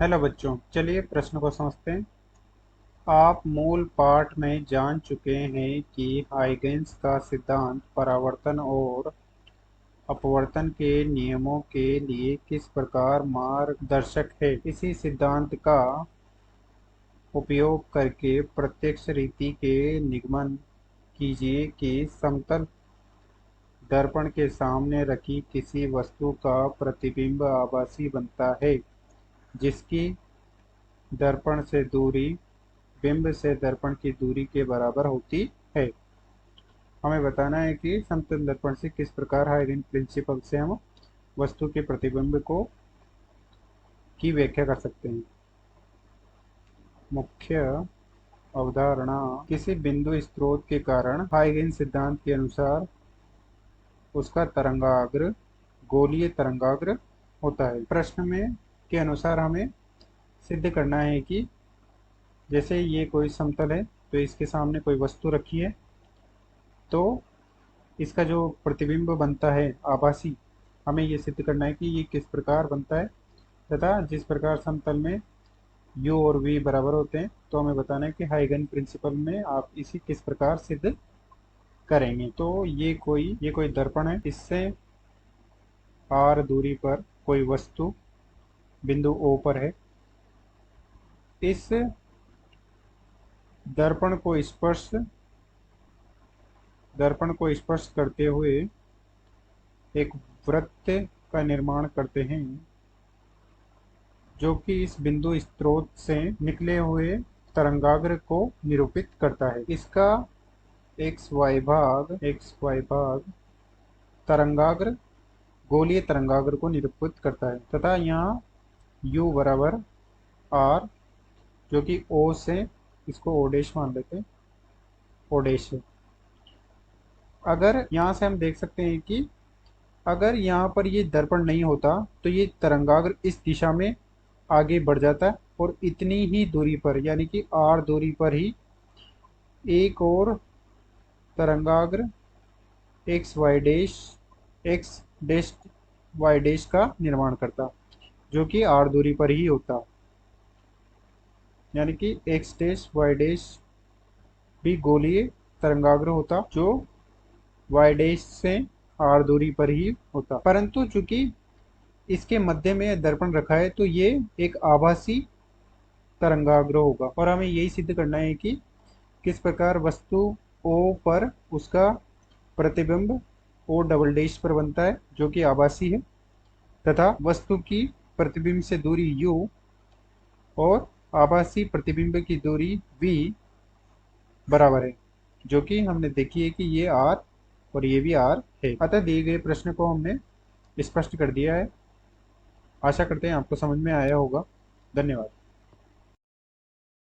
Hello बच्चों, चलिए प्रश्न को समझते हैं। आप मूल पाठ में जान चुके हैं कि हाइगेंस का सिद्धांत परावर्तन और अपवर्तन के नियमों के लिए किस प्रकार मार्गदर्शक है। इसी सिद्धांत का उपयोग करके प्रत्यक्ष रीति के निगमन कीजिए कि समतल दर्पण के सामने रखी किसी वस्तु का प्रतिबिंब आभासी बनता है, जिसकी दर्पण से दूरी बिंब से दर्पण की दूरी के बराबर होती है। हमें बताना है कि समतल दर्पण से किस प्रकार हाइगेन प्रिंसिपल से हम वस्तु के प्रतिबिंब को की व्याख्या कर सकते हैं। मुख्य अवधारणा: किसी बिंदु स्रोत के कारण हाइगेन सिद्धांत के अनुसार उसका तरंगाग्र गोलीय तरंगाग्र होता है। प्रश्न में के अनुसार हमें सिद्ध करना है कि जैसे ये कोई समतल है तो इसके सामने कोई वस्तु रखी है, तो इसका जो प्रतिबिंब बनता है आभासी, हमें ये सिद्ध करना है कि ये किस प्रकार बनता है तथा जिस प्रकार समतल में u और v बराबर होते हैं, तो हमें बताना है कि हाइगन प्रिंसिपल में आप इसी किस प्रकार सिद्ध करेंगे। तो ये कोई दर्पण है, इससे r दूरी पर कोई वस्तु बिंदु O पर है। इस दर्पण को स्पर्श करते हुए एक वृत्त का निर्माण करते हैं, जो कि इस बिंदु स्रोत से निकले हुए तरंगाग्र को निरूपित करता है। इसका एक्स वाई भाग तरंगाग्र गोलीय तरंगाग्र को निरूपित करता है तथा यहाँ u बराबर r, जो कि O से, इसको O डैश मान लेते हैं, O डैश है। अगर यहाँ से हम देख सकते हैं कि अगर यहाँ पर ये दर्पण नहीं होता तो ये तरंगाग्र इस दिशा में आगे बढ़ जाता और इतनी ही दूरी पर, यानी कि r दूरी पर ही एक और तरंगाग्र एक्स डैश वाई डैश का निर्माण करता, जो कि r दूरी पर ही होता, यानी कि एक्स डैश वाई डैश भी गोलीय तरंगाग्र होता, जो वाई डैश से r दूरी पर ही होता। परंतु चूंकि इसके मध्य में दर्पण रखा है तो ये एक आभासी तरंगाग्र होगा, और हमें यही सिद्ध करना है कि किस प्रकार वस्तु O पर उसका प्रतिबिंब O डबल डैश पर बनता है, जो कि आभासी है, तथा वस्तु की प्रतिबिंब से दूरी u और आभासी प्रतिबिंब की दूरी v बराबर है, जो कि हमने देखी है कि ये r और ये भी r है। अतः दिए गए प्रश्न को हमने स्पष्ट कर दिया है। आशा करते हैं आपको समझ में आया होगा। धन्यवाद।